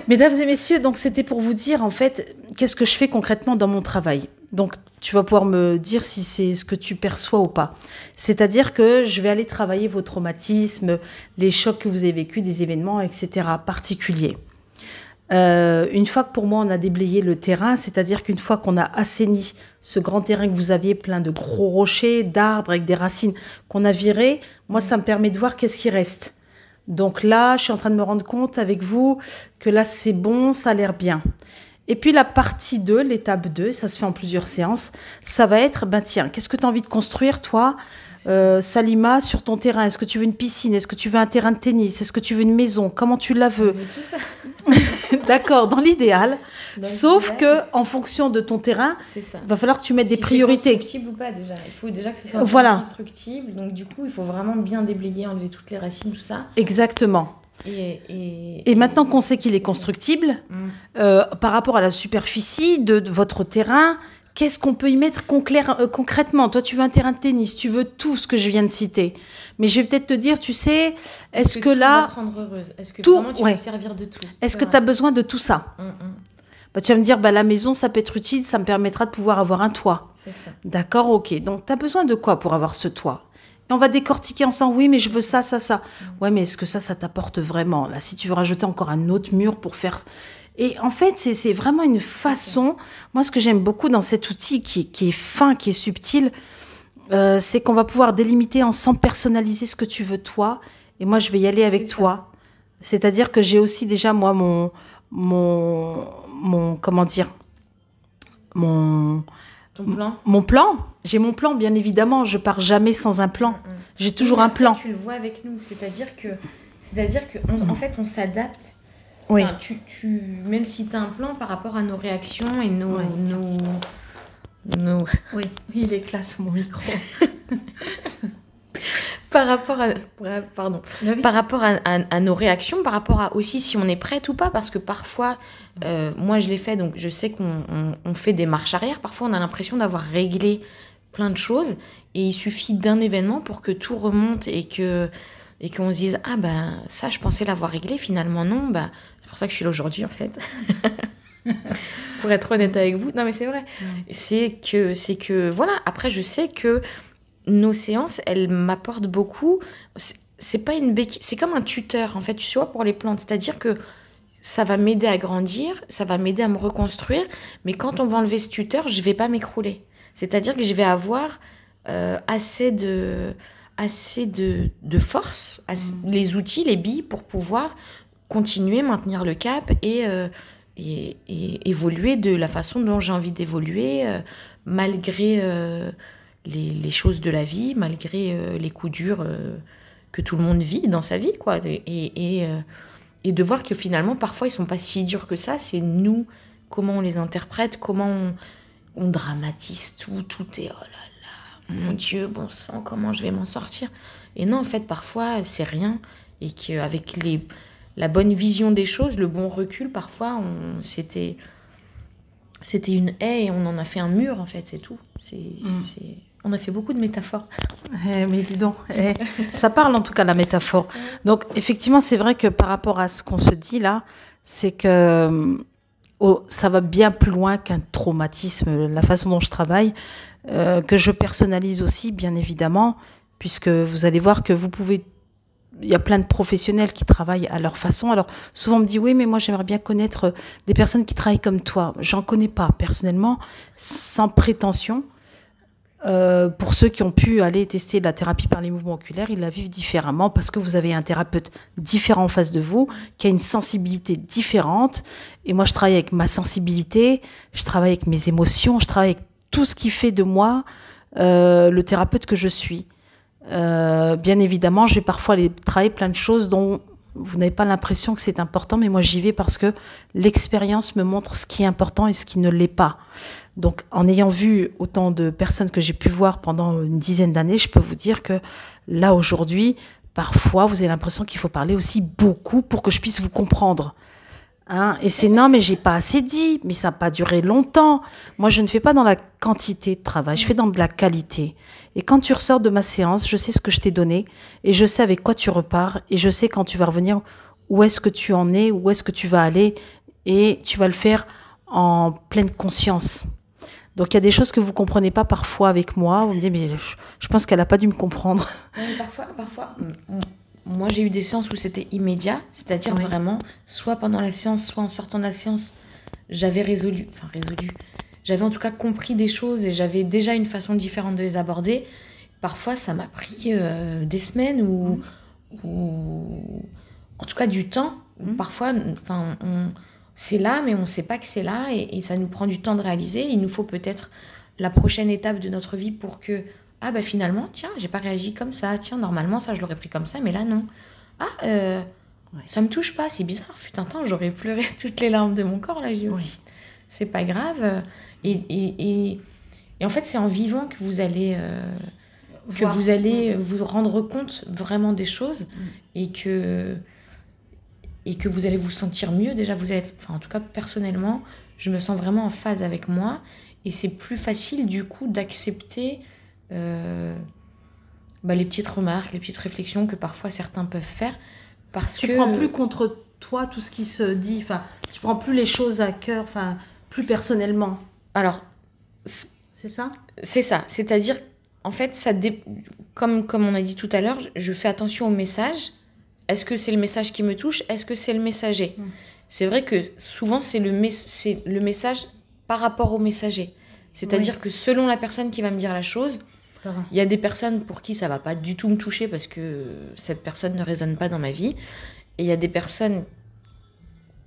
Mesdames et messieurs, donc c'était pour vous dire en fait qu'est-ce que je fais concrètement dans mon travail. Donc tu vas pouvoir me dire si c'est ce que tu perçois ou pas. C'est-à-dire que je vais aller travailler vos traumatismes, les chocs que vous avez vécus, des événements, etc. particuliers. Une fois que pour moi on a déblayé le terrain, c'est-à-dire qu'une fois qu'on a assaini ce grand terrain que vous aviez plein de gros rochers, d'arbres avec des racines qu'on a viré, moi ça me permet de voir qu'est-ce qui reste. Donc là, je suis en train de me rendre compte avec vous que là c'est bon, ça a l'air bien. Et puis la partie 2, l'étape 2, ça se fait en plusieurs séances, ça va être, ben tiens, qu'est-ce que tu as envie de construire toi Salima, sur ton terrain, est-ce que tu veux une piscine? Est-ce que tu veux un terrain de tennis? Est-ce que tu veux une maison? Comment tu la veux? D'accord, dans l'idéal. Sauf que en fonction de ton terrain, il va falloir que tu mettes des priorités. C'est constructible ou pas déjà. Il faut déjà que ce soit constructible. Donc du coup, il faut vraiment bien déblayer, enlever toutes les racines, tout ça. Exactement. Et maintenant qu'on sait qu'il est constructible, par rapport à la superficie de votre terrain, qu'est-ce qu'on peut y mettre concrètement? Toi, tu veux un terrain de tennis, tu veux tout ce que je viens de citer. Mais je vais peut-être te dire, tu sais, est-ce que là... va te rendre heureuse? Est-ce que tout, vraiment tu vas te servir de tout? Est-ce que tu as besoin de tout ça? Bah, tu vas me dire, bah, la maison, ça peut être utile, ça me permettra de pouvoir avoir un toit. C'est ça. D'accord, ok. Donc, tu as besoin de quoi pour avoir ce toit? Et on va décortiquer ensemble. Oui, mais je veux ça, ça, ça. Ouais, mais est-ce que ça t'apporte vraiment? Là, si tu veux rajouter encore un autre mur pour faire... Et en fait, c'est vraiment une façon... Moi, ce que j'aime beaucoup dans cet outil qui est fin, qui est subtil, c'est qu'on va pouvoir délimiter ensemble, personnaliser ce que tu veux toi. Et moi, je vais y aller avec toi. C'est-à-dire que j'ai aussi déjà, moi, comment dire, Ton plan. Mon plan. J'ai mon plan, bien évidemment. Je pars jamais sans un plan. J'ai toujours un plan. Tu le vois avec nous. C'est-à-dire que en fait, on s'adapte. Oui. Enfin, même si tu as un plan par rapport à nos réactions et nos... Oui, il est classe, mon micro. Par rapport à nos réactions, par rapport à aussi si on est prête ou pas, parce que parfois, moi je l'ai fait, donc je sais qu'on fait des marches arrière, parfois on a l'impression d'avoir réglé plein de choses, et il suffit d'un événement pour que tout remonte et qu'on se dise, ah ben ça je pensais l'avoir réglé, finalement non, ben, c'est pour ça que je suis là aujourd'hui en fait. Pour être honnête avec vous, non mais c'est vrai, c'est que voilà, après je sais que nos séances, elles m'apportent beaucoup. C'est pas une béquille, c'est comme un tuteur en fait, tu vois, pour les plantes. C'est-à-dire que ça va m'aider à grandir, ça va m'aider à me reconstruire, mais quand on va enlever ce tuteur, je vais pas m'écrouler. C'est-à-dire que je vais avoir assez de force, les outils, les billes pour pouvoir continuer, maintenir le cap et évoluer de la façon dont j'ai envie d'évoluer, malgré les choses de la vie, malgré les coups durs que tout le monde vit dans sa vie, quoi. Et de voir que finalement, parfois, ils sont pas si durs que ça. C'est nous, comment on les interprète, comment on dramatise tout est, oh là là, mon Dieu, bon sang, comment je vais m'en sortir? Et non, en fait, parfois, c'est rien. Et qu'avec la bonne vision des choses, le bon recul, parfois, c'était une haie et on en a fait un mur, en fait, c'est tout. On a fait beaucoup de métaphores. Mais dis donc, ça parle en tout cas la métaphore. Donc effectivement, c'est vrai que par rapport à ce qu'on se dit là, c'est que ça va bien plus loin qu'un traumatisme, la façon dont je travaille, que je personnalise aussi, bien évidemment, puisque vous allez voir que vous pouvez... Il y a plein de professionnels qui travaillent à leur façon. Alors, souvent on me dit, oui, mais moi j'aimerais bien connaître des personnes qui travaillent comme toi. J'en connais pas, personnellement, sans prétention. Pour ceux qui ont pu aller tester la thérapie par les mouvements oculaires, ils la vivent différemment parce que vous avez un thérapeute différent en face de vous, qui a une sensibilité différente. Et moi, je travaille avec ma sensibilité, je travaille avec mes émotions, je travaille avec tout ce qui fait de moi le thérapeute que je suis. Bien évidemment, je vais parfois aller travailler plein de choses dont vous n'avez pas l'impression que c'est important, mais moi j'y vais parce que l'expérience me montre ce qui est important et ce qui ne l'est pas. Donc en ayant vu autant de personnes que j'ai pu voir pendant une dizaine d'années, je peux vous dire que là aujourd'hui, parfois vous avez l'impression qu'il faut parler aussi beaucoup pour que je puisse vous comprendre. Hein, et c'est non, mais j'ai pas assez dit, mais ça n'a pas duré longtemps. Moi, je ne fais pas dans la quantité de travail, je fais dans de la qualité. Et quand tu ressors de ma séance, je sais ce que je t'ai donné et je sais avec quoi tu repars et je sais quand tu vas revenir où est-ce que tu en es, où est-ce que tu vas aller, et tu vas le faire en pleine conscience. Donc il y a des choses que vous comprenez pas parfois avec moi. Vous me dites mais je pense qu'elle a pas dû me comprendre. Mais parfois, moi j'ai eu des séances où c'était immédiat, c'est-à-dire vraiment, soit pendant la séance, soit en sortant de la séance, j'avais résolu. J'avais en tout cas compris des choses et j'avais déjà une façon différente de les aborder. Parfois ça m'a pris des semaines ou en tout cas du temps. Parfois, c'est là, mais on ne sait pas que c'est là et ça nous prend du temps de réaliser. Il nous faut peut-être la prochaine étape de notre vie pour que, finalement, tiens, j'ai pas réagi comme ça. Tiens, normalement, ça, je l'aurais pris comme ça, mais là, non. Ça me touche pas, c'est bizarre. Putain, j'aurais pleuré toutes les larmes de mon corps, là. C'est pas grave. Et en fait, c'est en vivant que vous allez... vous rendre compte vraiment des choses et que vous allez vous sentir mieux. Déjà, vous allez en tout cas, personnellement, je me sens vraiment en phase avec moi et c'est plus facile, du coup, d'accepter les petites remarques, les petites réflexions que parfois certains peuvent faire parce que... Tu prends plus contre toi tout ce qui se dit, enfin, tu prends plus les choses à cœur, enfin, plus personnellement. Alors... C'est ça ? C'est ça, c'est-à-dire, en fait, comme on a dit tout à l'heure, je fais attention au message. Est-ce que c'est le message qui me touche ? Est-ce que c'est le messager ? C'est vrai que souvent, c'est le message par rapport au messager. C'est-à-dire que selon la personne qui va me dire la chose, il y a des personnes pour qui ça va pas du tout me toucher parce que cette personne ne résonne pas dans ma vie. Et il y a des personnes...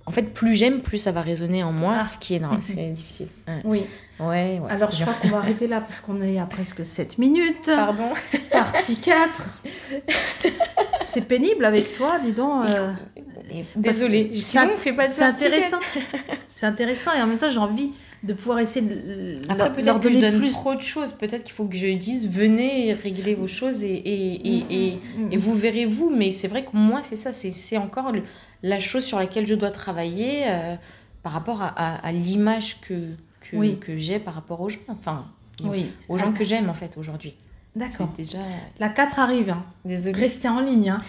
En fait, plus j'aime, plus ça va résonner en moi, ce qui est c'est difficile. Oui. Ouais. Alors, je crois qu'on va arrêter là parce qu'on est à presque 7 minutes. Pardon. Partie 4. C'est pénible avec toi, dis donc. Désolée. Sinon, on fait pas de c'est intéressant. C'est intéressant et en même temps, j'ai envie de pouvoir essayer de Après, peut-être que je donne plus trop de choses. Peut-être qu'il faut que je dise, venez régler vos choses et vous verrez vous. Mais c'est vrai que moi, c'est ça. C'est encore la chose sur laquelle je dois travailler par rapport à l'image que j'ai par rapport aux gens. Enfin, aux gens que j'aime, en fait, aujourd'hui. D'accord. Déjà... La 4 arrive. Hein. Désolée. Restez en ligne. Hein.